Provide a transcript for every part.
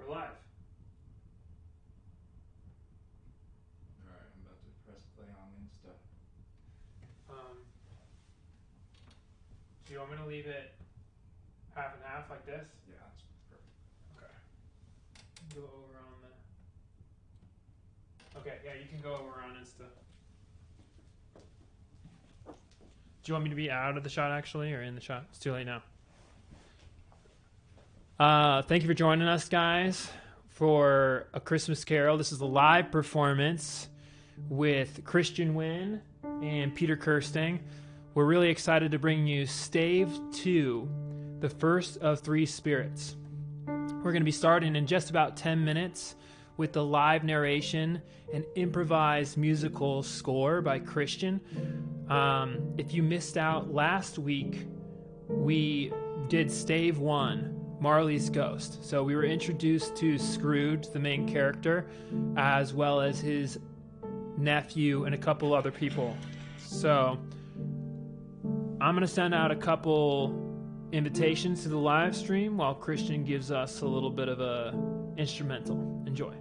We're live. Alright, I'm about to press play on Insta. Do you want me to leave it half and half like this? Yeah, that's perfect. Okay. Go over on the... Okay, yeah, you can go over on Insta. Do you want me to be out of the shot, actually, or in the shot? It's too late now. Thank you for joining us, guys, for A Christmas Carol. This is a live performance with Christian Wynn and Peter Kersting. We're really excited to bring you Stave 2, the first of three spirits. We're going to be starting in just about 10 minutes with the live narration and improvised musical score by Christian. If you missed out last week, we did Stave 1, Marley's Ghost. So we were introduced to Scrooge, the main character, as well as his nephew and a couple other people. So I'm going to send out a couple invitations to the live stream while Christian gives us a little bit of a instrumental. Enjoy.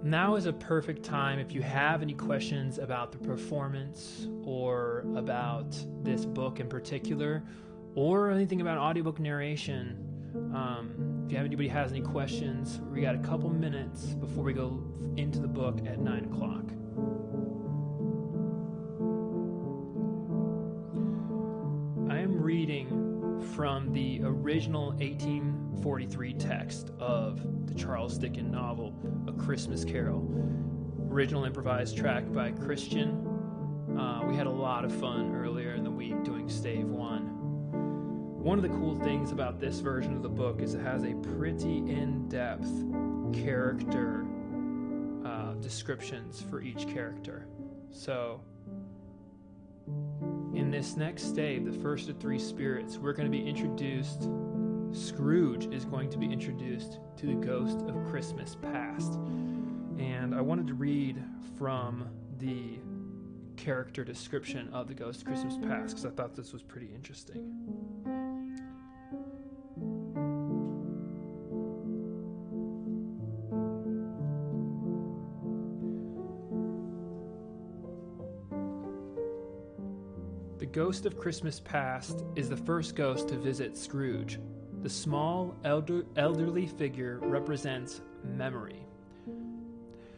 Now is a perfect time if you have any questions about the performance or about this book in particular, or anything about audiobook narration. If you have anybody has any questions, we got a couple minutes before we go into the book at 9 o'clock. I am reading from the original 1843 text of the Charles Dickens novel, A Christmas Carol. Original improvised track by Christian. We had a lot of fun earlier in the week doing Stave 1. One of the cool things about this version of the book is it has a pretty in-depth character descriptions for each character. So in this next stave, the first of three spirits, we're going to be introduced, Scrooge is going to be introduced to the ghost of Christmas past. And I wanted to read from the character description of the ghost of Christmas past because I thought this was pretty interesting. The ghost of Christmas past is the first ghost to visit Scrooge. The small, elderly figure represents memory.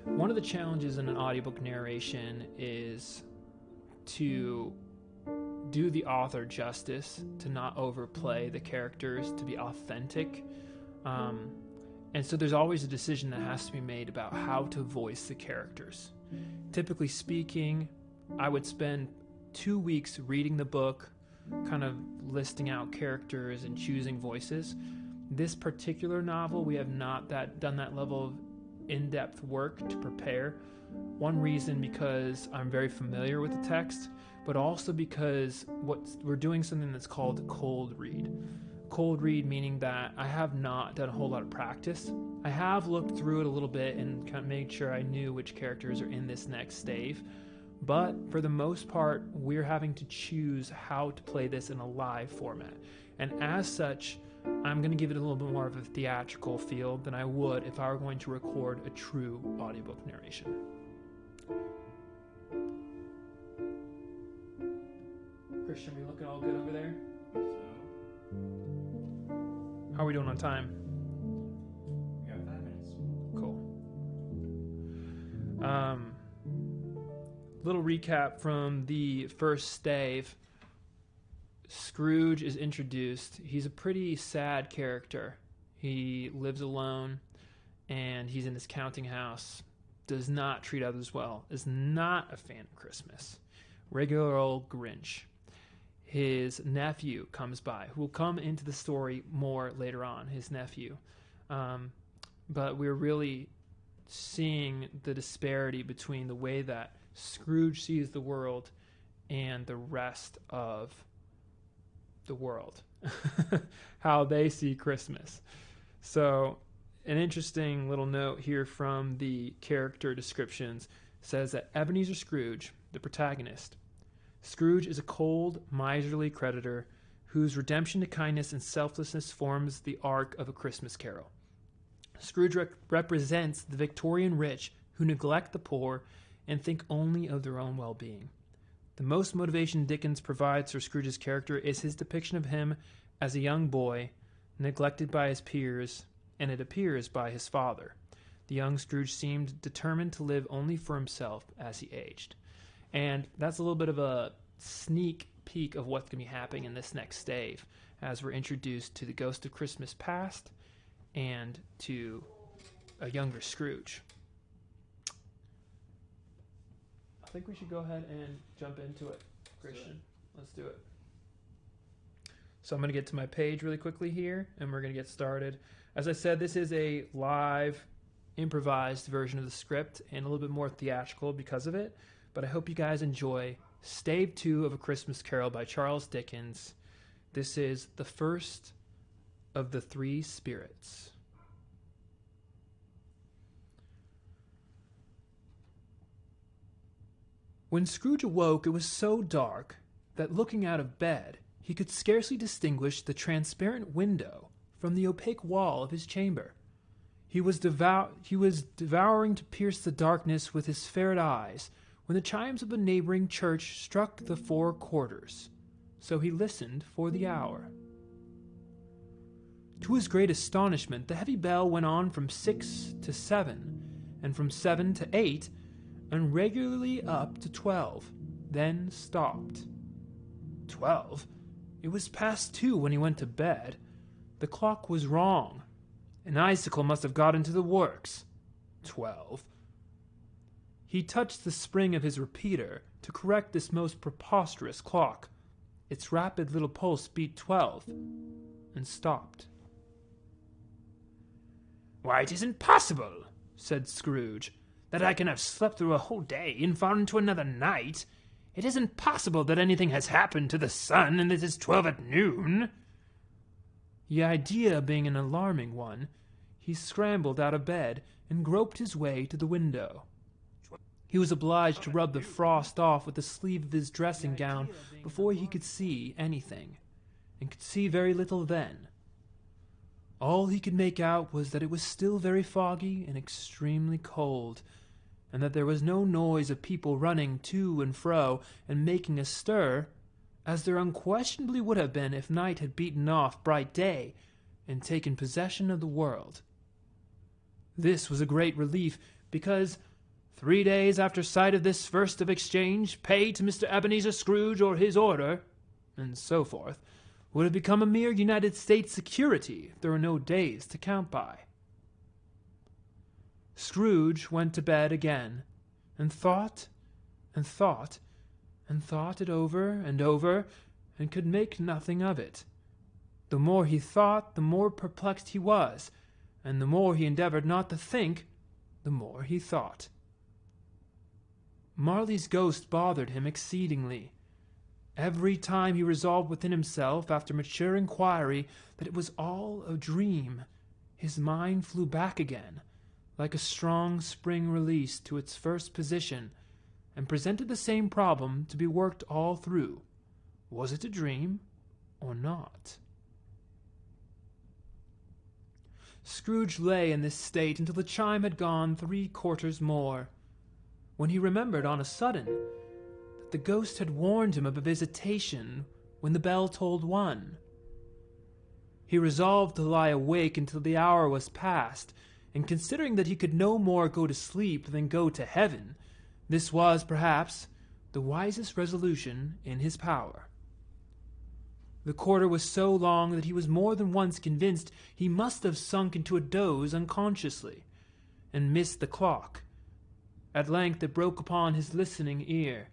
One of the challenges in an audiobook narration is to do the author justice, to not overplay the characters, to be authentic. And so there's always a decision that has to be made about how to voice the characters. Typically speaking, I would spend 2 weeks reading the book, kind of listing out characters and choosing voices. This particular novel, we have not done that level of in-depth work to prepare. One reason because I'm very familiar with the text, but also because we're doing something that's called cold read. Cold read meaning that I have not done a whole lot of practice. I have looked through it a little bit and kind of made sure I knew which characters are in this next stave. But for the most part, we're having to choose how to play this in a live format. And as such, I'm going to give it a little bit more of a theatrical feel than I would if I were going to record a true audiobook narration. Christian, we looking all good over there? How are we doing on time? We got 5 minutes. Cool. Little recap from the first stave. Scrooge is introduced. He's a pretty sad character. He lives alone, and he's in his counting house. Does not treat others well. Is not a fan of Christmas. Regular old Grinch. His nephew comes by, who will come into the story more later on, his nephew. But we're really seeing the disparity between the way that Scrooge sees the world and the rest of the world. How they see Christmas. So an interesting little note here from the character descriptions says that Ebenezer Scrooge, the protagonist, Scrooge is a cold, miserly creditor whose redemption to kindness and selflessness forms the arc of A Christmas Carol. Scrooge represents the Victorian rich who neglect the poor and think only of their own well-being. The most motivation Dickens provides for Scrooge's character is his depiction of him as a young boy, neglected by his peers, and it appears by his father. The young Scrooge seemed determined to live only for himself as he aged. And that's a little bit of a sneak peek of what's going to be happening in this next stave as we're introduced to the Ghost of Christmas Past and to a younger Scrooge. I think we should go ahead and jump into it, Christian. Let's do it. So I'm going to get to my page really quickly here, and we're going to get started. As I said, this is a live, improvised version of the script and a little bit more theatrical because of it. But I hope you guys enjoy Stave 2 of A Christmas Carol by Charles Dickens. This is the first of the 3 spirits. When Scrooge awoke, it was so dark that looking out of bed, he could scarcely distinguish the transparent window from the opaque wall of his chamber. He was devouring to pierce the darkness with his ferret eyes when the chimes of a neighboring church struck the 4 quarters, so he listened for the hour. To his great astonishment, the heavy bell went on from 6 to 7, and from 7 to 8, and regularly up to 12, then stopped. 12? It was past 2 when he went to bed. The clock was wrong. An icicle must have got into the works. 12. He touched the spring of his repeater to correct this most preposterous clock. Its rapid little pulse beat 12, and stopped. "Why, it isn't possible," said Scrooge, "that I can have slept through a whole day and fallen into another night. It isn't possible that anything has happened to the sun and it is 12 at noon." The idea being an alarming one, he scrambled out of bed and groped his way to the window. He was obliged to rub the frost off with the sleeve of his dressing gown before he could see anything, and could see very little then. All he could make out was that it was still very foggy and extremely cold, and that there was no noise of people running to and fro and making a stir, as there unquestionably would have been if night had beaten off bright day, and taken possession of the world. This was a great relief, because 3 days after sight of this first of exchange, pay to Mr. Ebenezer Scrooge or his order, and so forth, would have become a mere United States security if there were no days to count by. Scrooge went to bed again, and thought, and thought, and thought it over and over, and could make nothing of it. The more he thought, the more perplexed he was, and the more he endeavored not to think, the more he thought. Marley's ghost bothered him exceedingly. Every time he resolved within himself, after mature inquiry, that it was all a dream, his mind flew back again, like a strong spring released to its first position, and presented the same problem to be worked all through. Was it a dream or not? Scrooge lay in this state until the chime had gone 3/4 more, when he remembered on a sudden that the ghost had warned him of a visitation when the bell tolled 1. He resolved to lie awake until the hour was past, and considering that he could no more go to sleep than go to heaven, this was, perhaps, the wisest resolution in his power. The quarter was so long that he was more than once convinced he must have sunk into a doze unconsciously, and missed the clock. At length it broke upon his listening ear.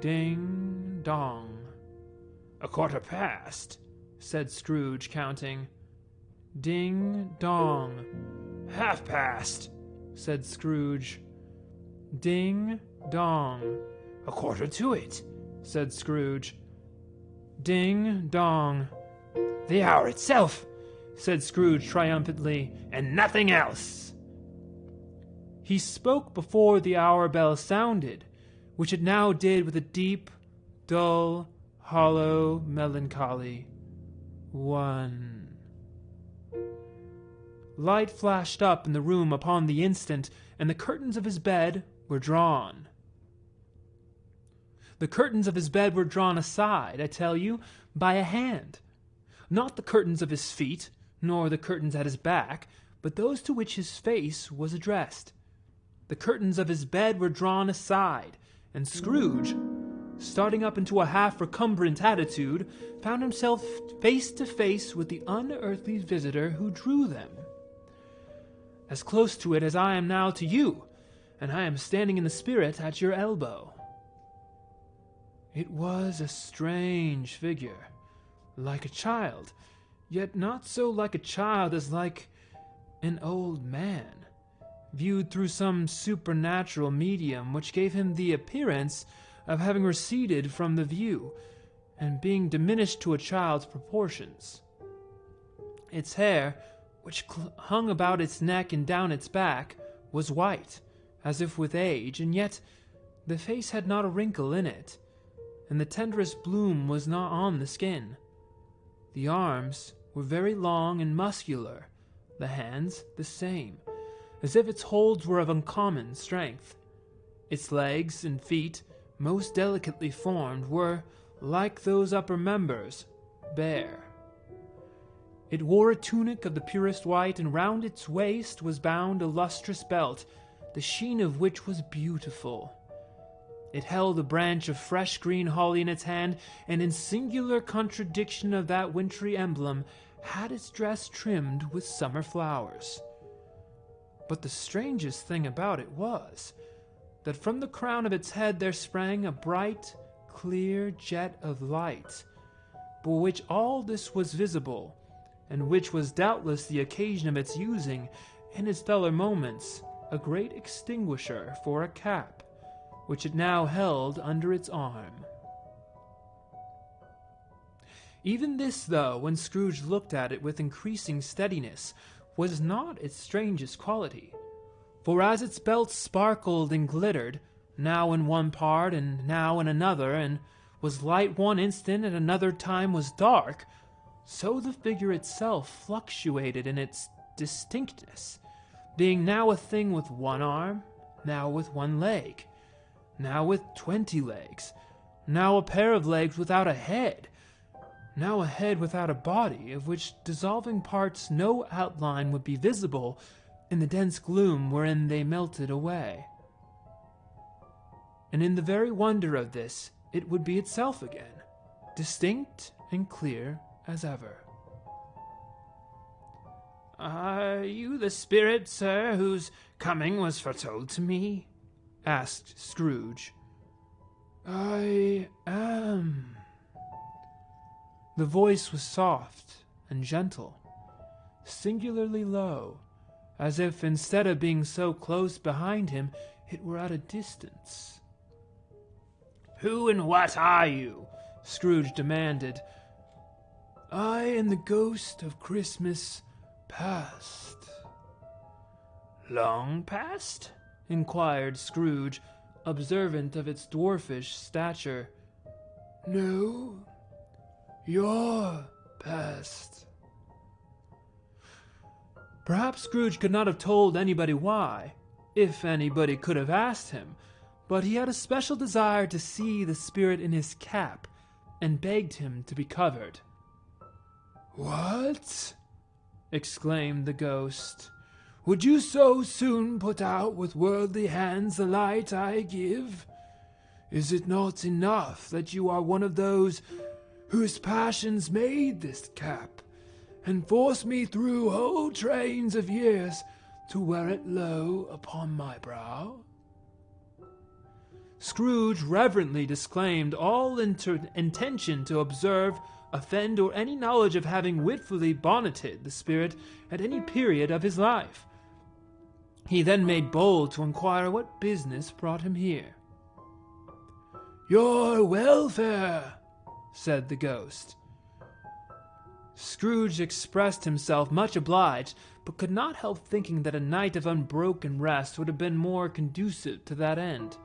Ding dong. 1/4 past, said Scrooge, counting. Ding dong. 1/2 past, said Scrooge. Ding dong. 1/4 to it, said Scrooge. Ding dong. The hour itself, said Scrooge triumphantly, and nothing else. He spoke before the hour bell sounded, which it now did with a deep, dull, hollow melancholy. 1. Light flashed up in the room upon the instant, and the curtains of his bed were drawn. The curtains of his bed were drawn aside, I tell you, by a hand. Not the curtains of his feet, nor the curtains at his back, but those to which his face was addressed. The curtains of his bed were drawn aside, and Scrooge, starting up into a half-recumbent attitude, found himself face to face with the unearthly visitor who drew them. As close to it as I am now to you, and I am standing in the spirit at your elbow. It was a strange figure, like a child, yet not so like a child as like an old man, viewed through some supernatural medium which gave him the appearance of having receded from the view, and being diminished to a child's proportions. Its hair, which hung about its neck and down its back, was white, as if with age, and yet the face had not a wrinkle in it, and the tenderest bloom was not on the skin. The arms were very long and muscular, the hands the same, as if its holds were of uncommon strength. Its legs and feet, most delicately formed, were, like those upper members, bare. It wore a tunic of the purest white, and round its waist was bound a lustrous belt, the sheen of which was beautiful. It held a branch of fresh green holly in its hand, and in singular contradiction of that wintry emblem, had its dress trimmed with summer flowers. But the strangest thing about it was, that from the crown of its head there sprang a bright, clear jet of light, by which all this was visible, and which was doubtless the occasion of its using, in its duller moments, a great extinguisher for a cap, which it now held under its arm. Even this, though, when Scrooge looked at it with increasing steadiness, was not its strangest quality, for as its belt sparkled and glittered, now in one part and now in another, and was light one instant and another time was dark, so the figure itself fluctuated in its distinctness, being now a thing with one arm, now with one leg, now with 20 legs, now a pair of legs without a head, now a head without a body, of which dissolving parts no outline would be visible in the dense gloom wherein they melted away. And in the very wonder of this, it would be itself again, distinct and clear as ever. "Are you the spirit, sir, whose coming was foretold to me?" asked Scrooge. "I am." The voice was soft and gentle, singularly low, as if instead of being so close behind him, it were at a distance. "Who and what are you?" Scrooge demanded. "I am the ghost of Christmas past." "Long past?" inquired Scrooge, observant of its dwarfish stature. "No, your past." Perhaps Scrooge could not have told anybody why, if anybody could have asked him, but he had a special desire to see the spirit in his cap, and begged him to be covered. "What?" exclaimed the ghost. "Would you so soon put out with worldly hands the light I give? Is it not enough that you are one of those whose passions made this cap, and forced me through whole trains of years to wear it low upon my brow?" Scrooge reverently disclaimed all intention to observe, offend, or any knowledge of having wilfully bonneted the spirit at any period of his life. He then made bold to inquire what business brought him here. "Your welfare," said the ghost. Scrooge expressed himself much obliged, but could not help thinking that a night of unbroken rest would have been more conducive to that end.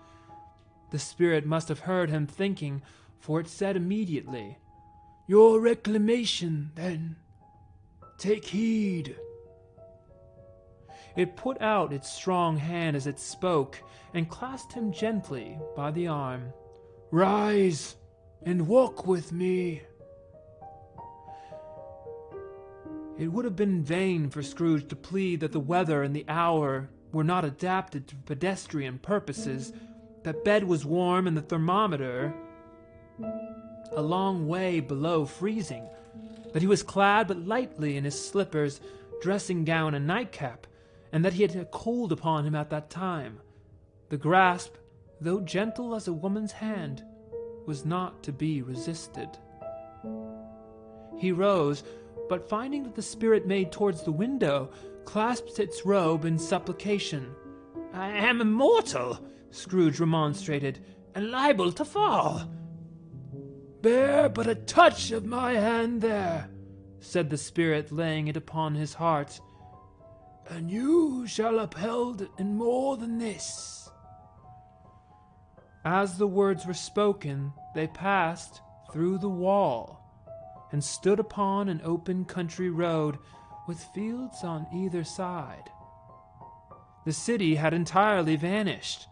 The spirit must have heard him thinking, for it said immediately, "Your reclamation, then. Take heed." It put out its strong hand as it spoke, and clasped him gently by the arm. "Rise, and walk with me." It would have been vain for Scrooge to plead that the weather and the hour were not adapted to pedestrian purposes, that bed was warm and the thermometer a long way below freezing, that he was clad but lightly in his slippers, dressing gown, and nightcap, and that he had a cold upon him at that time. The grasp, though gentle as a woman's hand, was not to be resisted. He rose, but finding that the spirit made towards the window, clasped its robe in supplication. "I am immortal," Scrooge remonstrated, "and liable to fall." "Bear but a touch of my hand there," said the spirit, laying it upon his heart, "and you shall upheld in more than this." As the words were spoken, they passed through the wall, and stood upon an open country road, with fields on either side. The city had entirely vanished.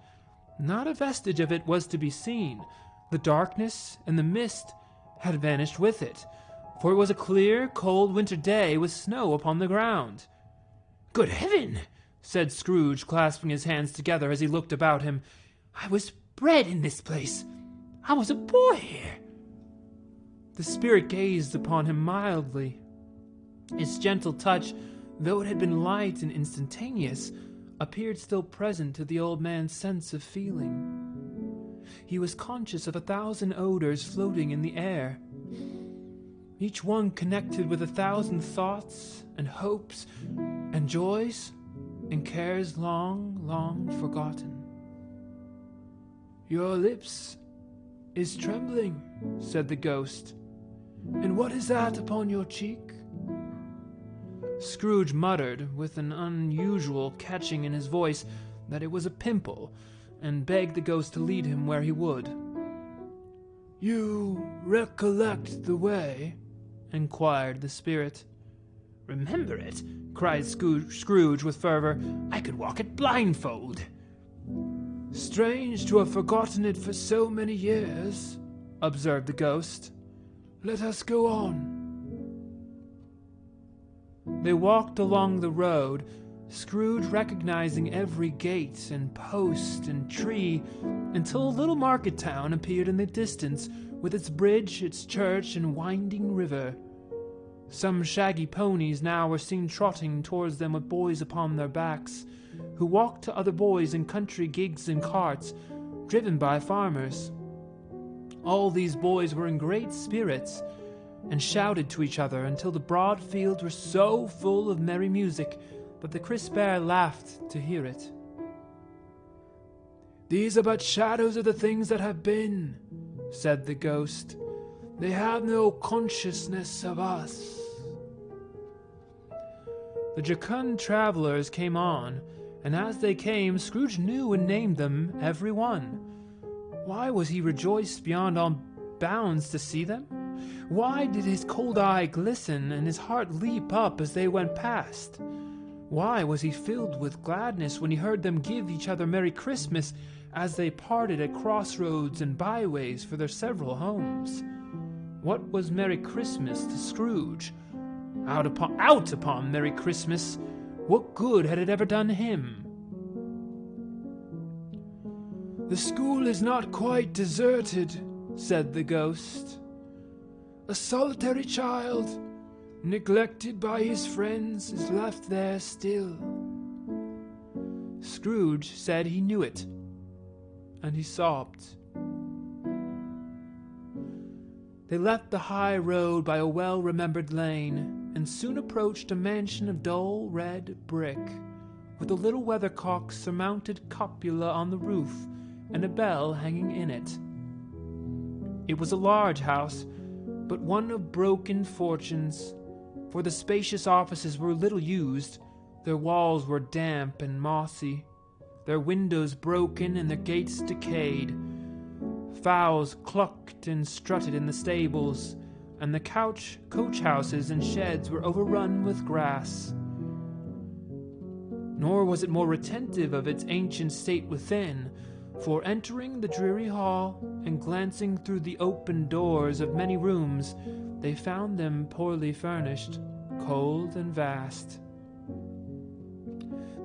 Not a vestige of it was to be seen. The darkness and the mist had vanished with it, for it was a clear, cold winter day with snow upon the ground. "Good heaven!" said Scrooge, clasping his hands together as he looked about him. "I was bred in this place. I was a boy here." The spirit gazed upon him mildly. Its gentle touch, though it had been light and instantaneous, appeared still present to the old man's sense of feeling. He was conscious of 1,000 odors floating in the air, each one connected with 1,000 thoughts and hopes and joys and cares long, long forgotten. "Your lips is trembling," said the ghost. "And what is that upon your cheek?" Scrooge muttered, with an unusual catching in his voice, that it was a pimple, and begged the ghost to lead him where he would. "You recollect the way?" inquired the spirit. "Remember it?" cried Scrooge with fervor. "I could walk it blindfold." "Strange to have forgotten it for so many years," observed the ghost. Let us go on." They walked along the road, Scrooge recognizing every gate and post and tree, until a little market town appeared in the distance, with its bridge, its church, and winding river. Some shaggy ponies now were seen trotting towards them with boys upon their backs, who walked to other boys in country gigs and carts, driven by farmers. All these boys were in great spirits, and shouted to each other until the broad fields were so full of merry music that the crisp air laughed to hear it. "These are but shadows of the things that have been," said the ghost. "They have no consciousness of us." The jocund travelers came on, and as they came, Scrooge knew and named them, every one. Why was he rejoiced beyond all bounds to see them? Why did his cold eye glisten and his heart leap up as they went past? Why was he filled with gladness when he heard them give each other Merry Christmas as they parted at crossroads and byways for their several homes? What was Merry Christmas to Scrooge? Out upon Merry Christmas, what good had it ever done him? "The school is not quite deserted," said the ghost. "A solitary child, neglected by his friends, is left there still." Scrooge said he knew it, and he sobbed. They left the high road by a well-remembered lane, and soon approached a mansion of dull red brick, with a little weathercock-surmounted cupola on the roof, and a bell hanging in it. It was a large house, but one of broken fortunes, for the spacious offices were little used, their walls were damp and mossy, their windows broken and their gates decayed. Fowls clucked and strutted in the stables, and the coach houses and sheds were overrun with grass. Nor was it more retentive of its ancient state within, for entering the dreary hall and glancing through the open doors of many rooms, they found them poorly furnished, cold and vast.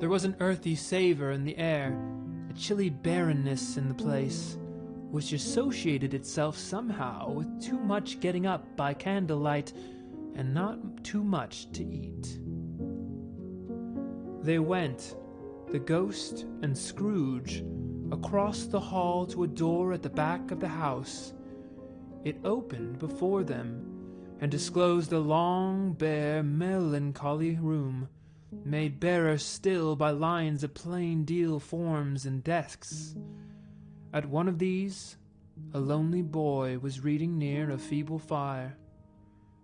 There was an earthy savor in the air, a chilly barrenness in the place, which associated itself somehow with too much getting up by candlelight and not too much to eat. They went, the ghost and Scrooge, across the hall to a door at the back of the house. It opened before them and disclosed a long, bare, melancholy room, made barer still by lines of plain deal forms and desks. At one of these, a lonely boy was reading near a feeble fire,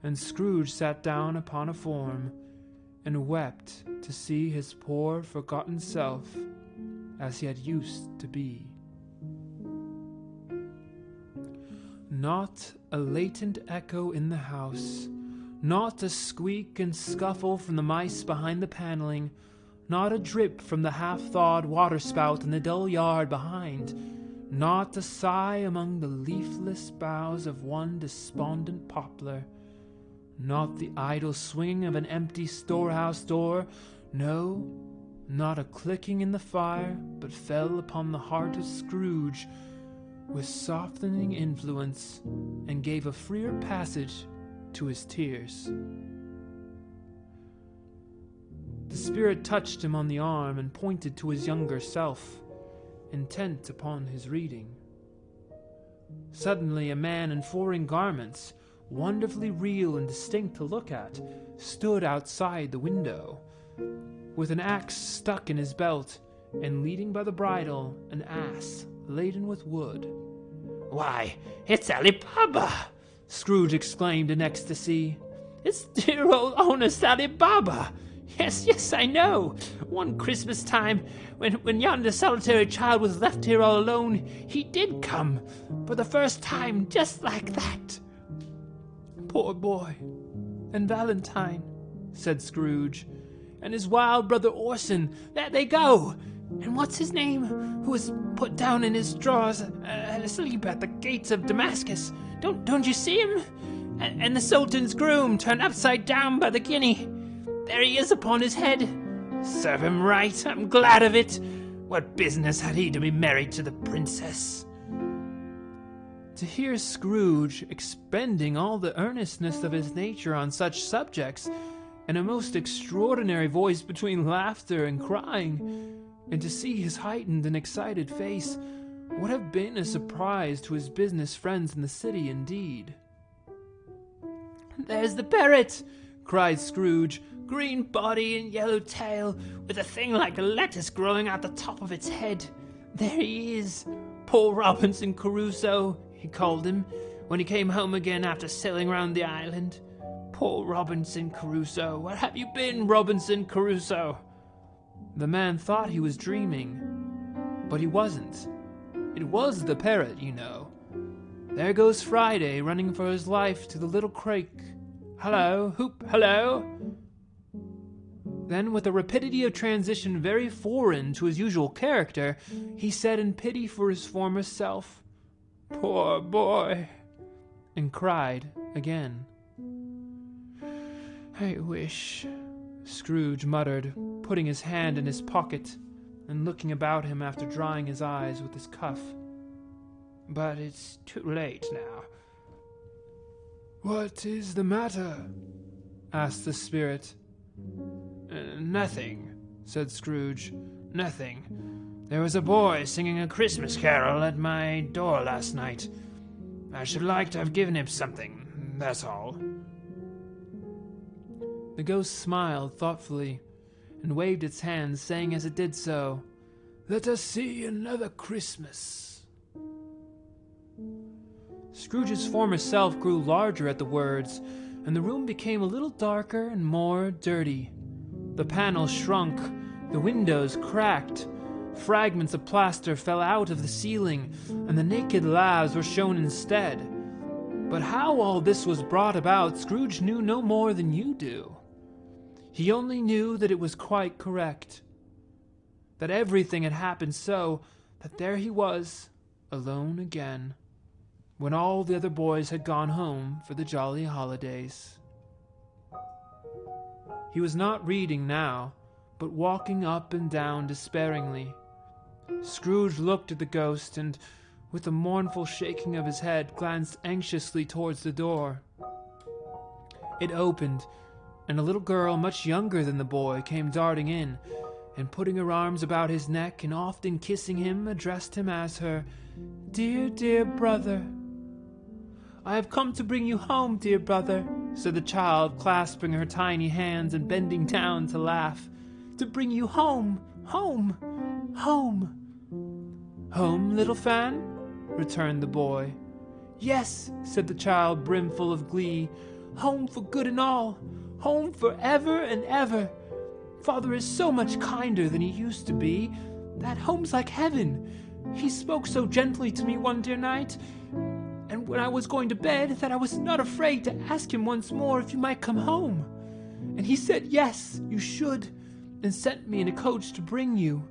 and Scrooge sat down upon a form and wept to see his poor forgotten self as he had used to be. Not a latent echo in the house, not a squeak and scuffle from the mice behind the paneling, not a drip from the half-thawed waterspout in the dull yard behind, not a sigh among the leafless boughs of one despondent poplar, not the idle swinging of an empty storehouse door, no, not a clicking in the fire, but fell upon the heart of Scrooge with softening influence and gave a freer passage to his tears. The spirit touched him on the arm and pointed to his younger self, intent upon his reading. Suddenly a man in foreign garments, wonderfully real and distinct to look at, stood outside the window, with an axe stuck in his belt, and leading by the bridle an ass laden with wood. "Why, it's Ali Baba!" Scrooge exclaimed in ecstasy. "It's dear old honest Ali Baba! Yes, I know. One Christmas time, when yonder solitary child was left here all alone, he did come, for the first time, just like that." "Poor boy. And Valentine," said Scrooge. "And his wild brother Orson. There they go. And what's his name, who was put down in his drawers, asleep at the gates of Damascus? Don't you see him? And the Sultan's groom turned upside down by the guinea. There he is upon his head. Serve him right, I'm glad of it. What business had he to be married to the princess? To hear Scrooge expending all the earnestness of his nature on such subjects, in a most extraordinary voice between laughter and crying, and to see his heightened and excited face, would have been a surprise to his business friends in the city indeed. There's the parrot, cried Scrooge. Green body and yellow tail, with a thing like a lettuce growing out the top of its head. There he is. Poor Robinson Crusoe, he called him, when he came home again after sailing round the island. Poor Robinson Crusoe. Where have you been, Robinson Crusoe? The man thought he was dreaming, but he wasn't. It was the parrot, you know. There goes Friday, running for his life to the little creek. Hello, hoop, hello. Then, with a rapidity of transition very foreign to his usual character, he said in pity for his former self, "Poor boy," and cried again. "I wish," Scrooge muttered, putting his hand in his pocket and looking about him after drying his eyes with his cuff. "But it's too late now." "What is the matter?" asked the spirit. Nothing," said Scrooge. "Nothing. There was a boy singing a Christmas carol at my door last night. I should like to have given him something, that's all." The ghost smiled thoughtfully and waved its hand, saying as it did so, "Let us see another Christmas." Scrooge's former self grew larger at the words, and the room became a little darker and more dirty. The panels shrunk, the windows cracked, fragments of plaster fell out of the ceiling, and the naked laths were shown instead. But how all this was brought about, Scrooge knew no more than you do. He only knew that it was quite correct, that everything had happened so that there he was, alone again, when all the other boys had gone home for the jolly holidays. He was not reading now, but walking up and down despairingly. Scrooge looked at the ghost and, with a mournful shaking of his head, glanced anxiously towards the door. It opened, and a little girl much younger than the boy came darting in, and putting her arms about his neck and often kissing him, addressed him as her "Dear, dear brother." "I have come to bring you home, dear brother," said the child, clasping her tiny hands and bending down to laugh. "To bring you home, home, home." "Home, little Fan?" returned the boy. "Yes," said the child, brimful of glee. "Home for good and all, home for ever and ever. Father is so much kinder than he used to be. That home's like heaven. He spoke so gently to me one dear night, and when I was going to bed, that I was not afraid to ask him once more if you might come home. And he said, yes, you should, and sent me in a coach to bring you.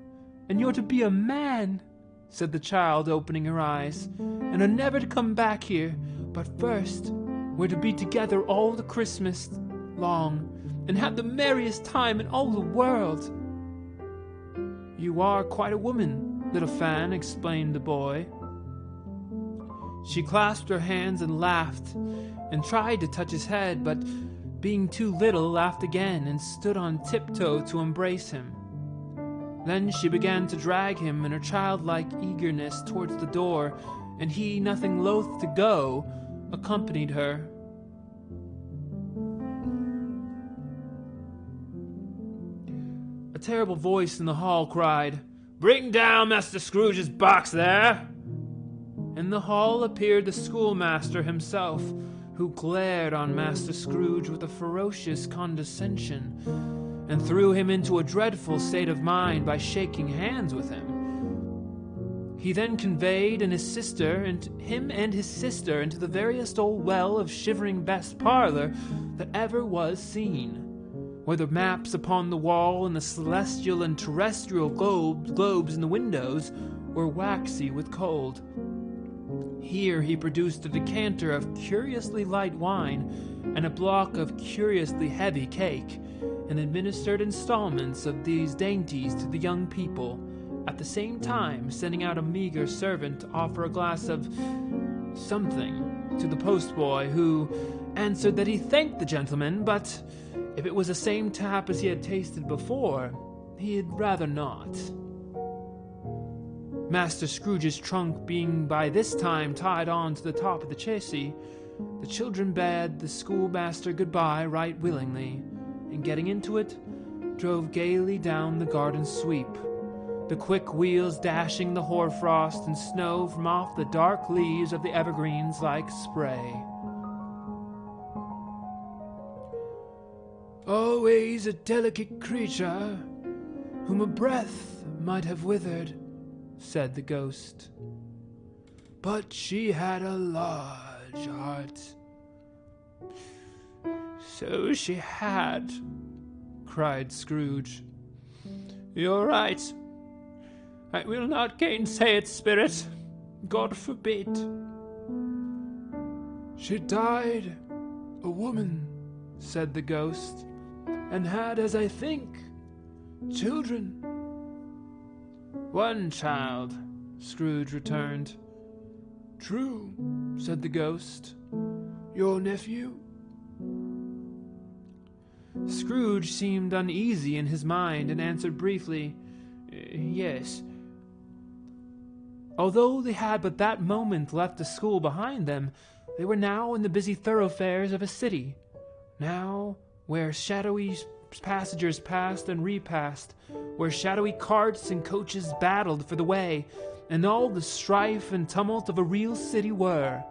And you're to be a man," said the child, opening her eyes, "and are never to come back here. But first, we're to be together all the Christmas long, and have the merriest time in all the world." "You are quite a woman, little Fan," explained the boy. She clasped her hands and laughed, and tried to touch his head, but being too little, laughed again and stood on tiptoe to embrace him. Then she began to drag him in her childlike eagerness towards the door, and he, nothing loath to go, accompanied her. A terrible voice in the hall cried, "Bring down Master Scrooge's box there!" In the hall appeared the schoolmaster himself, who glared on Master Scrooge with a ferocious condescension, and threw him into a dreadful state of mind by shaking hands with him. He then conveyed him and his sister into the veriest old well of shivering best parlor that ever was seen, where the maps upon the wall and the celestial and terrestrial globes in the windows were waxy with cold. Here he produced a decanter of curiously light wine and a block of curiously heavy cake, and administered installments of these dainties to the young people, at the same time sending out a meager servant to offer a glass of something to the postboy, who answered that he thanked the gentleman, but if it was the same tap as he had tasted before, he'd rather not. Master Scrooge's trunk being by this time tied on to the top of the chassis, the children bade the schoolmaster goodbye right willingly, and getting into it, drove gaily down the garden sweep, the quick wheels dashing the hoarfrost and snow from off the dark leaves of the evergreens like spray. Always a delicate creature, whom a breath might have withered, said the ghost. But she had a large heart. So she had, cried Scrooge. You're right. I will not gainsay it, spirit. God forbid. She died a woman, said the ghost, and had, as I think, children. One child, Scrooge returned. True, said the ghost. Your nephew? Scrooge seemed uneasy in his mind and answered briefly, yes. Although they had but that moment left the school behind them, they were now in the busy thoroughfares of a city, now where shadowy passengers passed and repassed, where shadowy carts and coaches battled for the way, and all the strife and tumult of a real city were.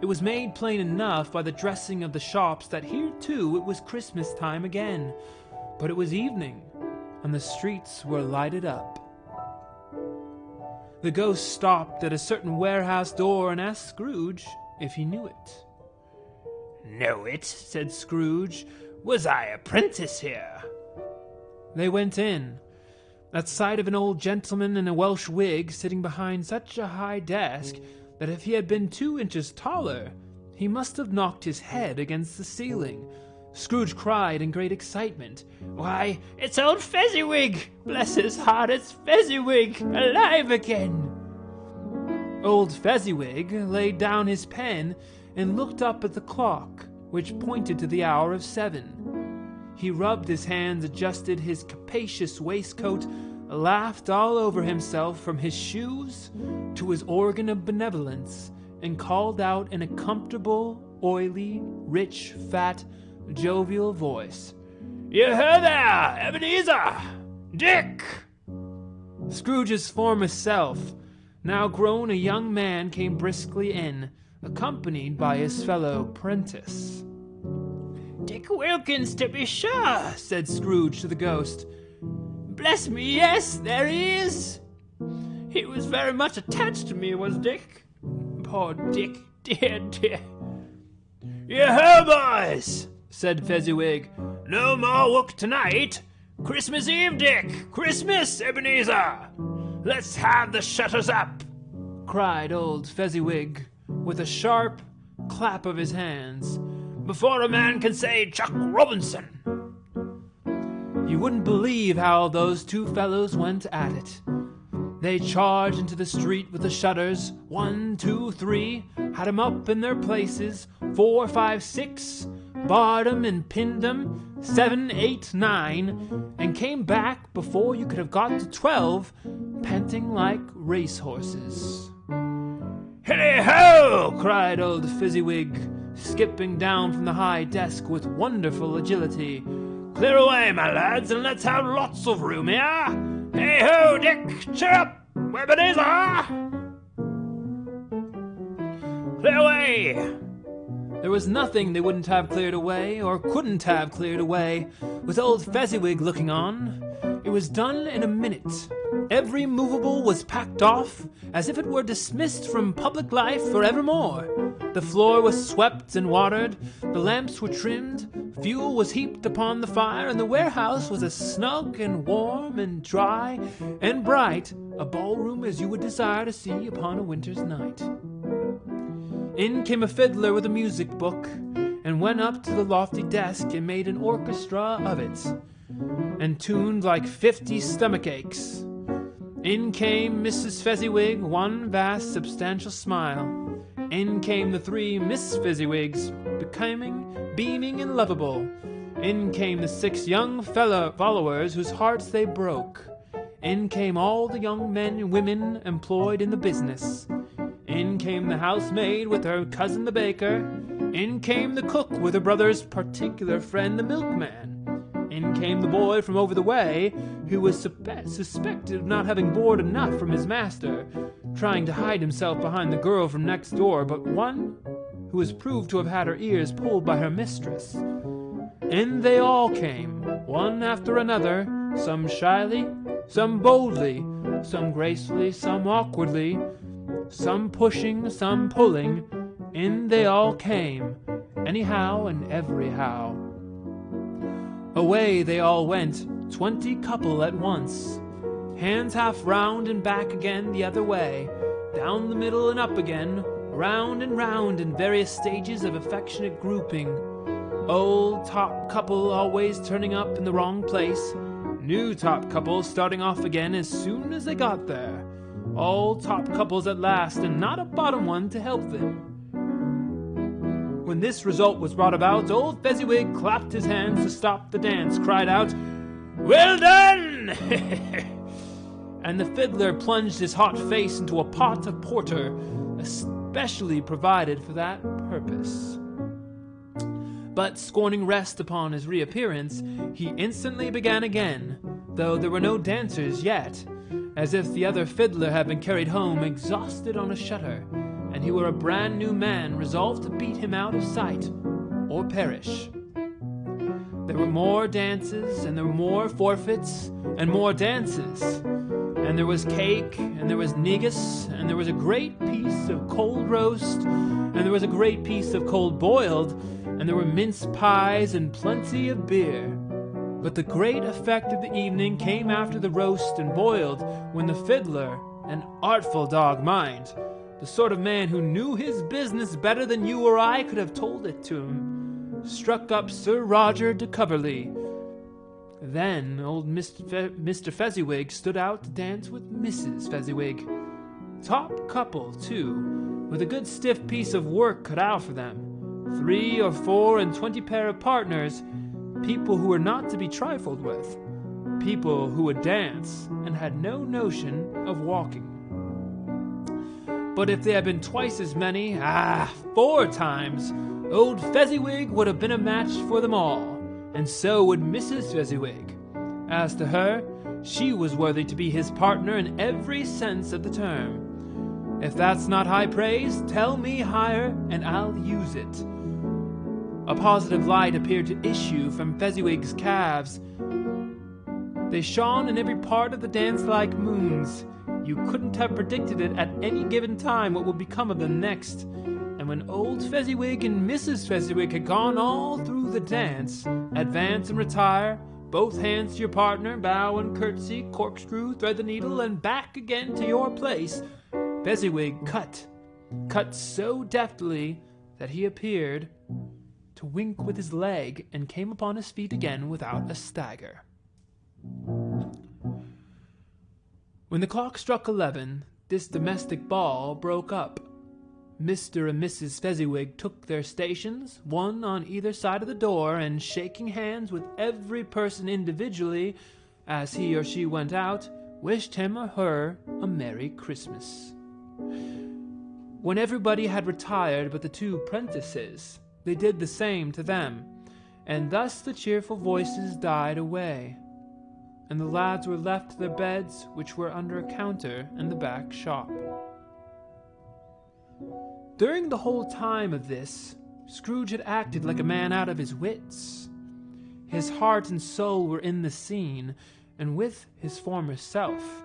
It was made plain enough by the dressing of the shops that here too it was Christmas time again, but it was evening, and the streets were lighted up. The ghost stopped at a certain warehouse door and asked Scrooge if he knew it. Know it, said Scrooge. Was I apprentice here? They went in, at sight of an old gentleman in a Welsh wig sitting behind such a high desk that if he had been 2 inches taller, he must have knocked his head against the ceiling. Scrooge cried in great excitement, Why, it's old Fezziwig! Bless his heart, it's Fezziwig! Alive again! Old Fezziwig laid down his pen and looked up at the clock, which pointed to the hour of 7. He rubbed his hands, adjusted his capacious waistcoat, laughed all over himself from his shoes to his organ of benevolence, and called out in a comfortable, oily, rich, fat, jovial voice, You hear there, Ebenezer! Dick! Scrooge's former self, now grown a young man, came briskly in, accompanied by his fellow prentice. Dick Wilkins, to be sure, said Scrooge to the ghost. Bless me, yes, there he is. He was very much attached to me, was Dick. Poor Dick, dear, dear. You hear, boys, said Fezziwig. No more work tonight. Christmas Eve, Dick. Christmas, Ebenezer. Let's have the shutters up, cried old Fezziwig, with a sharp clap of his hands, before a man can say Chuck Robinson. You wouldn't believe how those two fellows went at it. They charged into the street with the shutters, 1, 2, 3, had 'em up in their places, 4, 5, 6, barred 'em and pinned 'em, 7, 8, 9, and came back before you could have got to 12, panting like racehorses. Hilly-ho! cried old Fezziwig, skipping down from the high desk with wonderful agility. Clear away, my lads, and let's have lots of room here. Hey-ho, Dick! Cheer up! Ebenezer! Clear away! There was nothing they wouldn't have cleared away, or couldn't have cleared away, with old Fezziwig looking on. It was done in a minute. Every movable was packed off, as if it were dismissed from public life for evermore. The floor was swept and watered, the lamps were trimmed, fuel was heaped upon the fire, and the warehouse was as snug and warm and dry and bright a ballroom as you would desire to see upon a winter's night. In came a fiddler with a music book, and went up to the lofty desk and made an orchestra of it, and tuned like 50 stomach aches. In came Mrs. Fezziwig, one vast substantial smile. In came the 3 Miss Fezziwigs, beaming and lovable. In came the 6 young followers whose hearts they broke. In came all the young men and women employed in the business. In came the housemaid with her cousin the baker. In came the cook with her brother's particular friend the milkman. In came the boy from over the way, who was suspected of not having board enough from his master, trying to hide himself behind the girl from next door, but one who was proved to have had her ears pulled by her mistress. In they all came, one after another, some shyly, some boldly, some gracefully, some awkwardly, some pushing, some pulling. In they all came, anyhow and everyhow. Away they all went, 20 couple at once, hands half round and back again the other way, down the middle and up again, round and round in various stages of affectionate grouping. Old top couple always turning up in the wrong place, new top couple starting off again as soon as they got there, all top couples at last and not a bottom one to help them. When this result was brought about, old Fezziwig clapped his hands to stop the dance, cried out, "Well done!" And the fiddler plunged his hot face into a pot of porter, especially provided for that purpose. But scorning rest upon his reappearance, he instantly began again, though there were no dancers yet, as if the other fiddler had been carried home exhausted on a shutter, and he were a brand new man resolved to beat him out of sight or perish. There were more dances, and there were more forfeits, and more dances, and there was cake, and there was negus, and there was a great piece of cold roast, and there was a great piece of cold boiled, and there were mince pies and plenty of beer. But the great effect of the evening came after the roast and boiled, when the fiddler, an artful dog mind, the sort of man who knew his business better than you or I could have told it to him, struck up Sir Roger de Coverley. Then old Mr. Fezziwig stood out to dance with Mrs. Fezziwig. Top couple, too, with a good stiff piece of work cut out for them. 3 or 4 and 20 pair of partners, people who were not to be trifled with, people who would dance and had no notion of walking. But if they had been twice as many, 4 times, old Fezziwig would have been a match for them all, and so would Mrs. Fezziwig. As to her, she was worthy to be his partner in every sense of the term. If that's not high praise, tell me higher, and I'll use it. A positive light appeared to issue from Fezziwig's calves. They shone in every part of the dance like moons. You couldn't have predicted it at any given time what would become of them next. And when old Fezziwig and Mrs. Fezziwig had gone all through the dance, advance and retire, both hands to your partner, bow and curtsy, corkscrew, thread the needle, and back again to your place, Fezziwig cut so deftly that he appeared to wink with his leg and came upon his feet again without a stagger. When the clock struck 11, this domestic ball broke up. Mr. and Mrs. Fezziwig took their stations, one on either side of the door, and shaking hands with every person individually as he or she went out, wished him or her a Merry Christmas. When everybody had retired but the 2 prentices, they did the same to them, and thus the cheerful voices died away, and the lads were left to their beds, which were under a counter in the back shop. During the whole time of this, Scrooge had acted like a man out of his wits. His heart and soul were in the scene, and with his former self.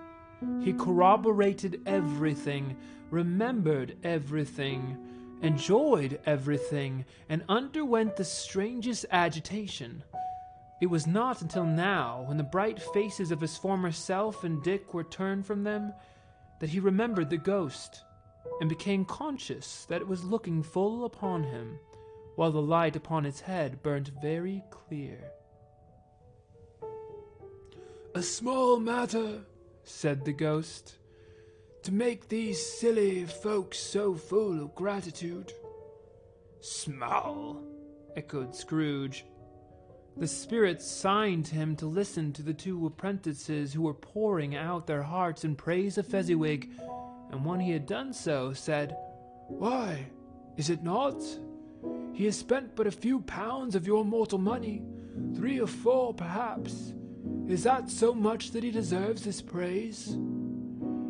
He corroborated everything, remembered everything, enjoyed everything, and underwent the strangest agitation. It was not until now, when the bright faces of his former self and Dick were turned from them, that he remembered the ghost, and became conscious that it was looking full upon him, while the light upon its head burnt very clear. "A small matter," said the ghost, "to make these silly folks so full of gratitude." "Small," echoed Scrooge. The spirit signed to him to listen to the two apprentices who were pouring out their hearts in praise of Fezziwig, and when he had done so, said, "Why, is it not? He has spent but a few pounds of your mortal money, 3 or 4 perhaps. Is that so much that he deserves this praise?"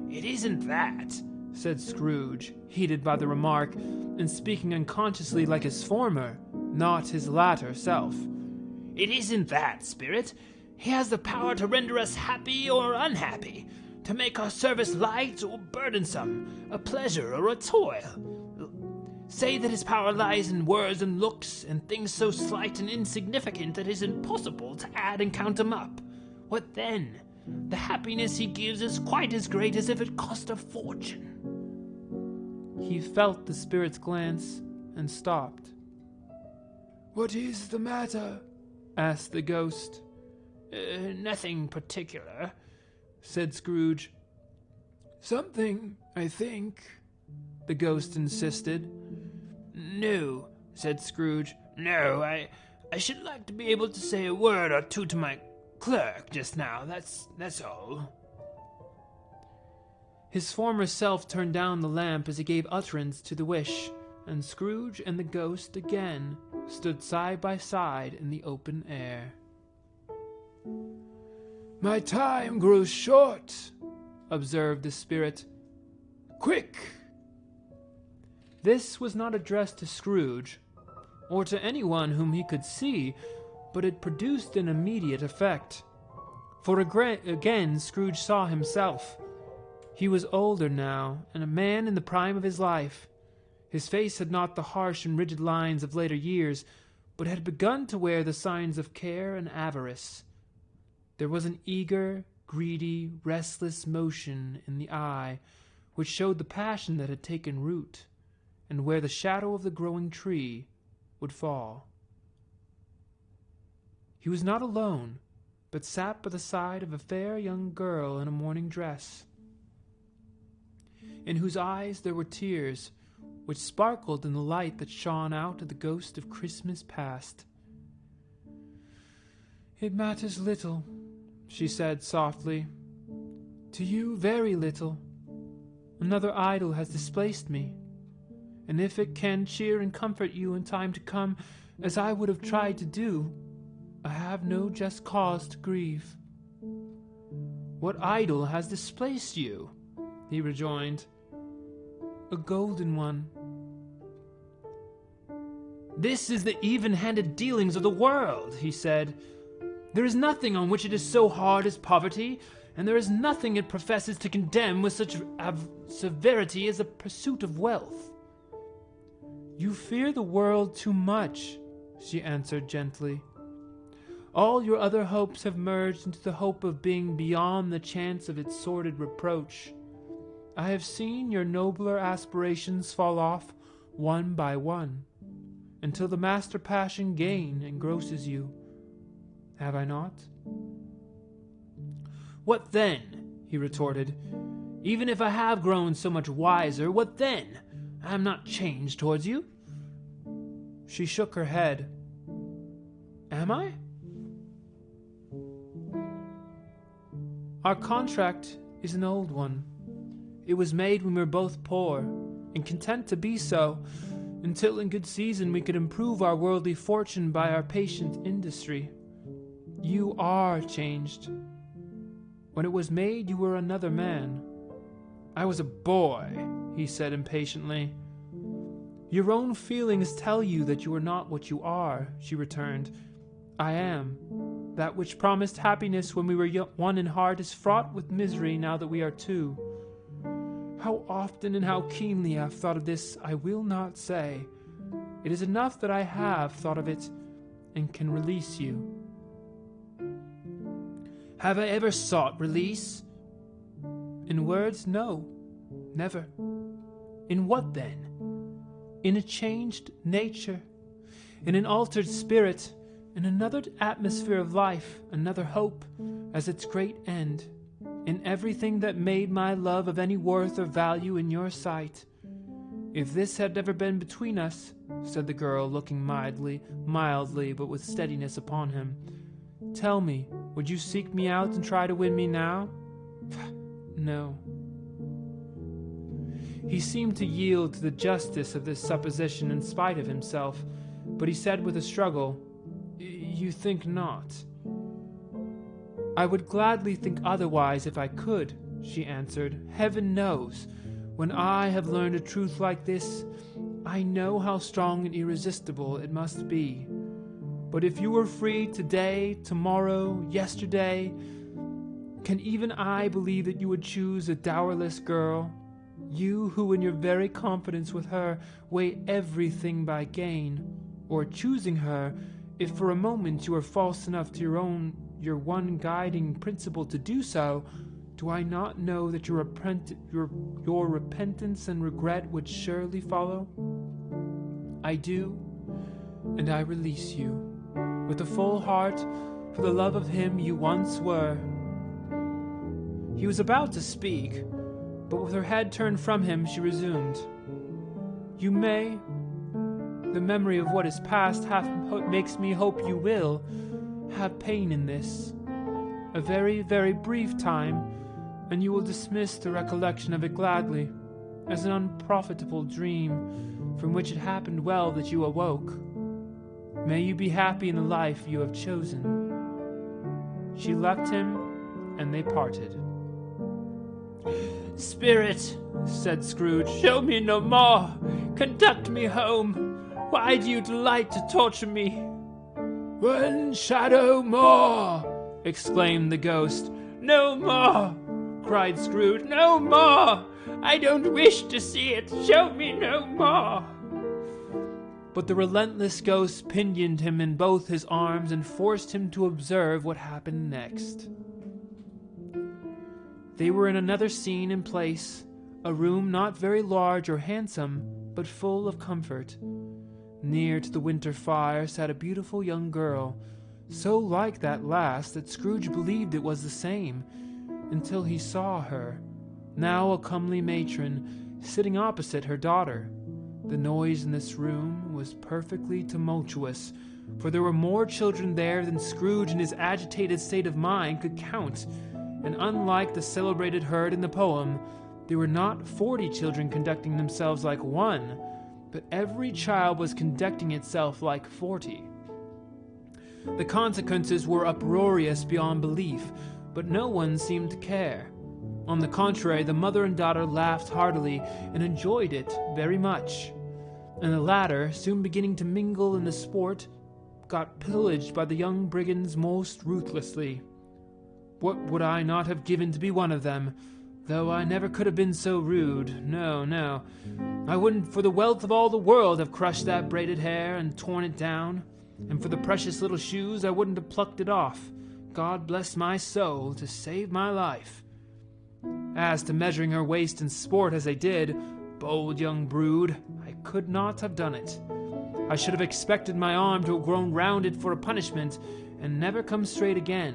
"It isn't that," said Scrooge, heated by the remark, and speaking unconsciously like his former, not his latter self. "It isn't that, Spirit. He has the power to render us happy or unhappy, to make our service light or burdensome, a pleasure or a toil. Say that his power lies in words and looks, and things so slight and insignificant that it is impossible to add and count them up. What then? The happiness he gives is quite as great as if it cost a fortune." He felt the spirit's glance and stopped. "What is the matter?" asked the ghost. Nothing particular," said Scrooge. "Something, I think," the ghost insisted. "No," said Scrooge. "No, I should like to be able to say a word or two to my clerk just now. That's all." His former self turned down the lamp as he gave utterance to the wish, and Scrooge and the ghost again stood side by side in the open air. "My time grows short," observed the spirit. "Quick!" This was not addressed to Scrooge, or to anyone whom he could see, but it produced an immediate effect. For again Scrooge saw himself. He was older now, and a man in the prime of his life. His face had not the harsh and rigid lines of later years, but had begun to wear the signs of care and avarice. There was an eager, greedy, restless motion in the eye, which showed the passion that had taken root, and where the shadow of the growing tree would fall. He was not alone, but sat by the side of a fair young girl in a morning dress, in whose eyes there were tears, which sparkled in the light that shone out of the ghost of Christmas past. "It matters little," she said softly. "To you, very little. Another idol has displaced me, and if it can cheer and comfort you in time to come, as I would have tried to do, I have no just cause to grieve." "What idol has displaced you?" he rejoined. "A golden one." "This is the even-handed dealings of the world," he said. "There is nothing on which it is so hard as poverty, and there is nothing it professes to condemn with such severity as the pursuit of wealth." "You fear the world too much," she answered gently. "All your other hopes have merged into the hope of being beyond the chance of its sordid reproach. I have seen your nobler aspirations fall off one by one, until the master passion gain engrosses you. Have I not?" "What then?" he retorted. "Even if I have grown so much wiser, what then? I am not changed towards you." She shook her head. "Am I?" "Our contract is an old one. It was made when we were both poor, and content to be so, until in good season we could improve our worldly fortune by our patient industry. You are changed. When it was made, you were another man." "I was a boy," he said impatiently. "Your own feelings tell you that you are not what you are," she returned. "I am. That which promised happiness when we were one in heart is fraught with misery now that we are two. How often and how keenly I have thought of this, I will not say. It is enough that I have thought of it and can release you." Have I ever sought release? In words, no, never. In what then? In a changed nature, in an altered spirit, in another atmosphere of life, another hope as its great end, in everything that made my love of any worth or value in your sight. If this had ever been between us, said the girl, looking mildly but with steadiness upon him, tell me, would you seek me out and try to win me now? No. He seemed to yield to the justice of this supposition in spite of himself, but he said with a struggle, You think not? I would gladly think otherwise if I could, she answered. Heaven knows, when I have learned a truth like this, I know how strong and irresistible it must be. But if you were free today, tomorrow, yesterday, can even I believe that you would choose a dowerless girl? You who in your very confidence with her weigh everything by gain, or choosing her, if for a moment you are false enough to your one guiding principle to do so, do I not know that your repentance and regret would surely follow? I do, and I release you, with a full heart, for the love of him you once were. He was about to speak, but with her head turned from him, she resumed. You may. The memory of what is past makes me hope you will have pain in this. A very, very brief time, and you will dismiss the recollection of it gladly, as an unprofitable dream from which it happened well that you awoke. May you be happy in the life you have chosen. She left him, and they parted. Spirit, said Scrooge, show me no more. Conduct me home. Why do you delight to torture me? One shadow more, exclaimed the ghost. No more, cried Scrooge. No more. I don't wish to see it. Show me no more. But the relentless ghost pinioned him in both his arms and forced him to observe what happened next. They were in another scene and place, a room not very large or handsome, but full of comfort. Near to the winter fire sat a beautiful young girl, so like that last that Scrooge believed it was the same, until he saw her, now a comely matron, sitting opposite her daughter. The noise in this room was perfectly tumultuous, for there were more children there than Scrooge in his agitated state of mind could count, and unlike the celebrated herd in the poem, there were not 40 children conducting themselves like one, but every child was conducting itself like 40. The consequences were uproarious beyond belief, but no one seemed to care. On the contrary, the mother and daughter laughed heartily and enjoyed it very much, and the latter, soon beginning to mingle in the sport, got pillaged by the young brigands most ruthlessly. What would I not have given to be one of them, though I never could have been so rude. No, I wouldn't for the wealth of all the world have crushed that braided hair and torn it down, and for the precious little shoes I wouldn't have plucked it off, God bless my soul, to save my life. As to measuring her waist in sport as I did, bold young brood, I could not have done it. I should have expected my arm to have grown rounded for a punishment, and never come straight again.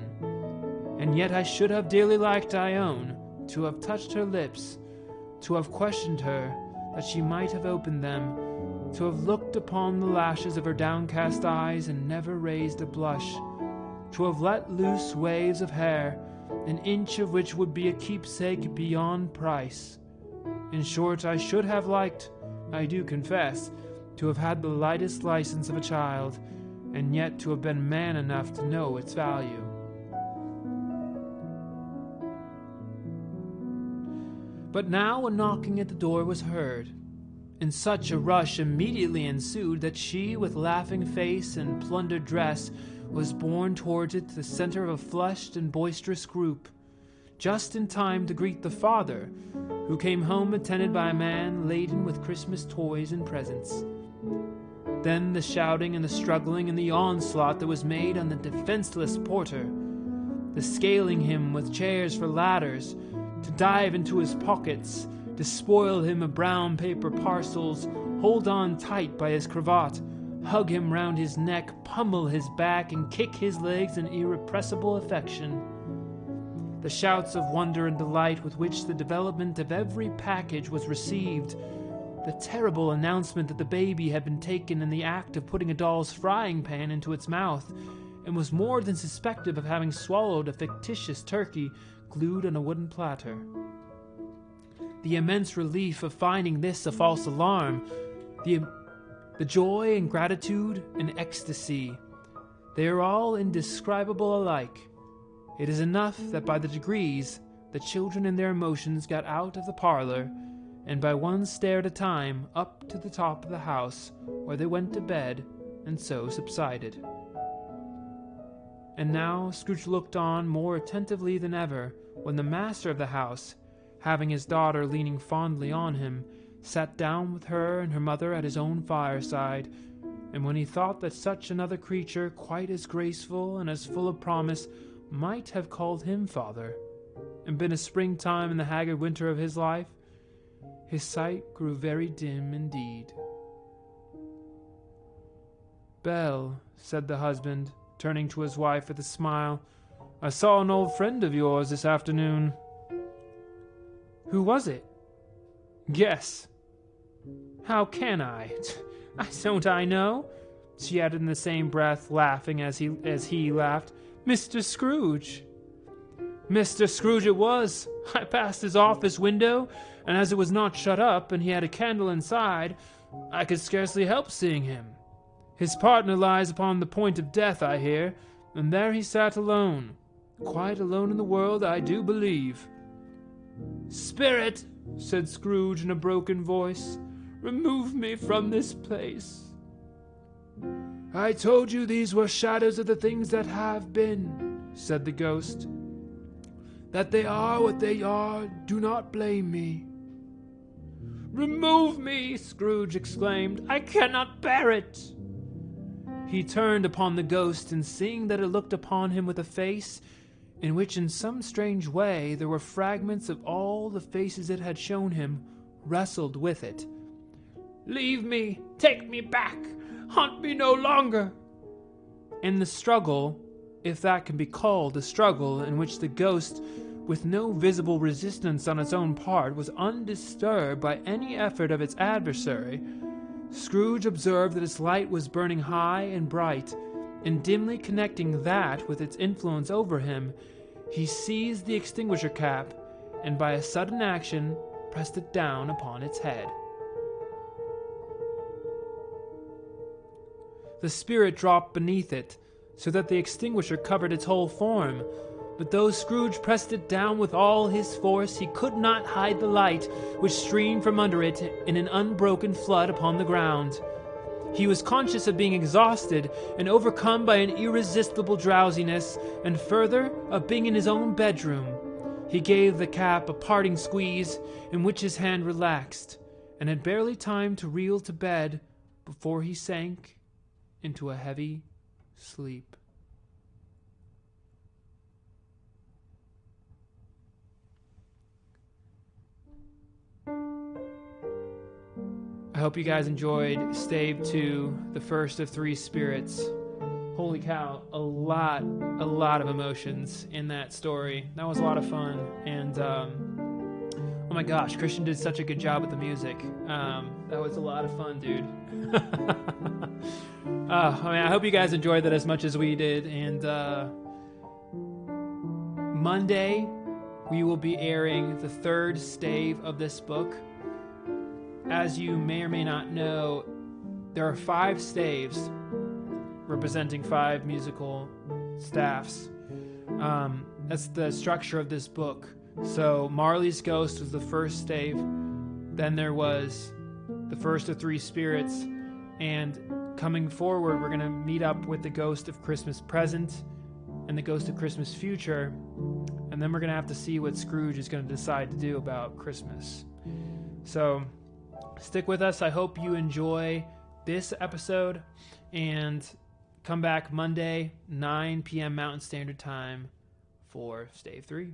And yet I should have dearly liked, I own, to have touched her lips, to have questioned her, that she might have opened them, to have looked upon the lashes of her downcast eyes and never raised a blush, to have let loose waves of hair, an inch of which would be a keepsake beyond price. In short, I should have liked, I do confess, to have had the lightest license of a child, and yet to have been man enough to know its value. But now a knocking at the door was heard, and such a rush immediately ensued that she, with laughing face and plundered dress, was borne towards it to the center of a flushed and boisterous group, just in time to greet the father, who came home attended by a man laden with Christmas toys and presents. Then the shouting and the struggling and the onslaught that was made on the defenseless porter, the scaling him with chairs for ladders, to dive into his pockets, to spoil him of brown paper parcels, hold on tight by his cravat, hug him round his neck, pummel his back, and kick his legs in irrepressible affection. The shouts of wonder and delight with which the development of every package was received, the terrible announcement that the baby had been taken in the act of putting a doll's frying pan into its mouth, and was more than suspected of having swallowed a fictitious turkey glued on a wooden platter. The immense relief of finding this a false alarm, the joy and gratitude and ecstasy, they are all indescribable alike. It is enough that by the degrees the children and their emotions got out of the parlor, and by one stair at a time up to the top of the house, where they went to bed, and so subsided. And now Scrooge looked on more attentively than ever, when the master of the house, having his daughter leaning fondly on him, sat down with her and her mother at his own fireside, and when he thought that such another creature, quite as graceful and as full of promise, might have called him father, and been a springtime in the haggard winter of his life, his sight grew very dim indeed. "Belle," said the husband, turning to his wife with a smile, "I saw an old friend of yours this afternoon." "Who was it?" "Guess." "How can I? Don't I know?" she added in the same breath, laughing as he laughed. "Mr. Scrooge." "Mr. Scrooge it was. I passed his office window, and as it was not shut up, and he had a candle inside, I could scarcely help seeing him. His partner lies upon the point of death, I hear, and there he sat alone. Quite alone in the world, I do believe." "Spirit," said Scrooge in a broken voice, "remove me from this place." "I told you these were shadows of the things that have been," said the ghost. "That they are what they are, do not blame me." "Remove me!" Scrooge exclaimed. "I cannot bear it." He turned upon the ghost, and seeing that it looked upon him with a face in which in some strange way there were fragments of all the faces it had shown him, wrestled with it. "Leave me! Take me back! Haunt me no longer!" In the struggle, if that can be called a struggle, in which the ghost, with no visible resistance on its own part, was undisturbed by any effort of its adversary, Scrooge observed that its light was burning high and bright, and dimly connecting that with its influence over him, he seized the extinguisher cap, and by a sudden action pressed it down upon its head. The spirit dropped beneath it, so that the extinguisher covered its whole form, but though Scrooge pressed it down with all his force, he could not hide the light which streamed from under it in an unbroken flood upon the ground. He was conscious of being exhausted and overcome by an irresistible drowsiness, and further, of being in his own bedroom. He gave the cap a parting squeeze, in which his hand relaxed, and had barely time to reel to bed before he sank into a heavy sleep. I hope you guys enjoyed Stave 2, the first of 3 spirits. Holy cow, a lot of emotions in that story. That was a lot of fun, and oh my gosh, Christian did such a good job with the music. That was a lot of fun, dude. I hope you guys enjoyed that as much as we did, and Monday we will be airing the 3rd stave of this book. As you may or may not know, there are 5 staves representing 5 musical staffs. That's the structure of this book. So Marley's Ghost was the first stave. Then there was the first of 3 spirits. And coming forward, we're going to meet up with the Ghost of Christmas Present and the Ghost of Christmas Future. And then we're going to have to see what Scrooge is going to decide to do about Christmas. So stick with us. I hope you enjoy this episode, and come back Monday, 9 p.m. Mountain Standard Time for Stave 3.